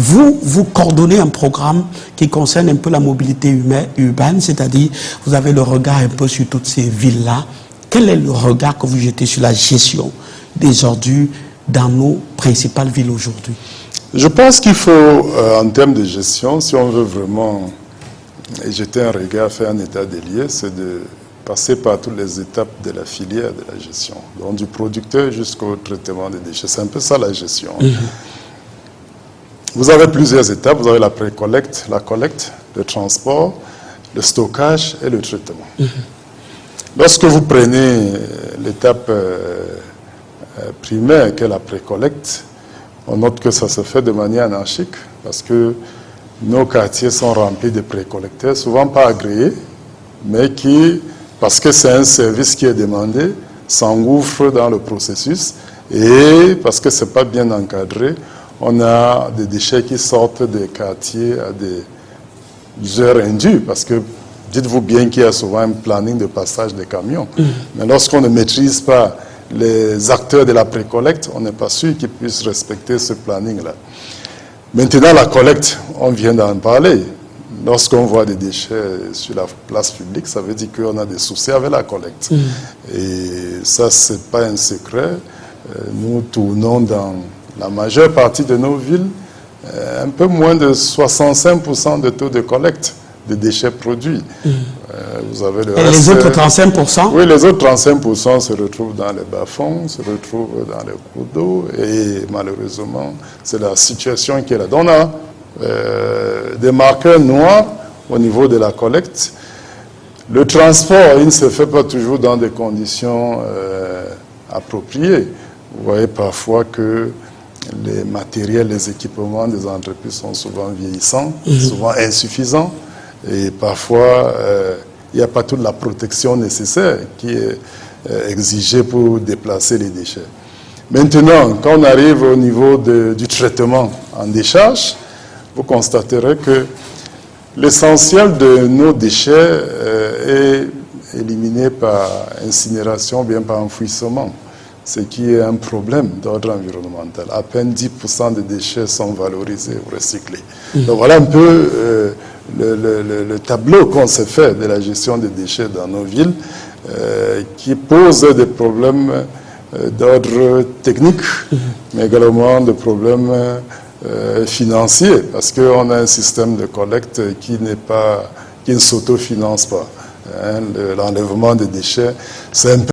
Vous coordonnez un programme qui concerne un peu la mobilité urbaine, c'est-à-dire vous avez le regard un peu sur toutes ces villes-là. Quel est le regard que vous jetez sur la gestion des ordures dans nos principales villes aujourd'hui? Je pense qu'il faut, en termes de gestion, si on veut vraiment jeter un regard, faire un état des lieux, c'est de passer par toutes les étapes de la filière de la gestion. Donc du producteur jusqu'au traitement des déchets. C'est un peu ça la gestion. Vous avez plusieurs étapes. Vous avez la pré-collecte, la collecte, le transport, le stockage et le traitement. Lorsque vous prenez l'étape primaire, qui est la pré-collecte, on note que ça se fait de manière anarchique parce que nos quartiers sont remplis de pré-collecteurs, souvent pas agréés, mais qui, parce que c'est un service qui est demandé, s'engouffrent dans le processus et parce que ce n'est pas bien encadré, on a des déchets qui sortent des quartiers à des heures indues parce que dites-vous bien qu'il y a souvent un planning de passage des camions. Mais lorsqu'on ne maîtrise pas les acteurs de la précollecte, on n'est pas sûr qu'ils puissent respecter ce planning-là. Maintenant, la collecte, on vient d'en parler. Lorsqu'on voit des déchets sur la place publique, ça veut dire qu'on a des soucis avec la collecte. Et ça, ce n'est pas un secret. Nous tournons dans la majeure partie de nos villes, un peu moins de 65% de taux de collecte de déchets produits. Vous avez le reste, les autres 35%? Oui, les autres 35% se retrouvent dans les bas-fonds, se retrouvent dans les cours d'eau et malheureusement, c'est la situation qui est là. Donc on a des marqueurs noirs au niveau de la collecte. Le transport, il ne se fait pas toujours dans des conditions appropriées. Vous voyez parfois que les matériels, les équipements des entreprises sont souvent vieillissants, souvent insuffisants. Et parfois, il n'y a pas toute la protection nécessaire qui est exigée pour déplacer les déchets. Maintenant, quand on arrive au niveau du traitement en décharge, vous constaterez que l'essentiel de nos déchets est éliminé par incinération ou bien par enfouissement, ce qui est un problème d'ordre environnemental. À peine 10% des déchets sont valorisés ou recyclés. Donc voilà un peu le tableau qu'on s'est fait de la gestion des déchets dans nos villes, qui pose des problèmes d'ordre technique, mais également des problèmes financiers, parce qu'on a un système de collecte qui ne s'autofinance pas. L'enlèvement des déchets, c'est un peu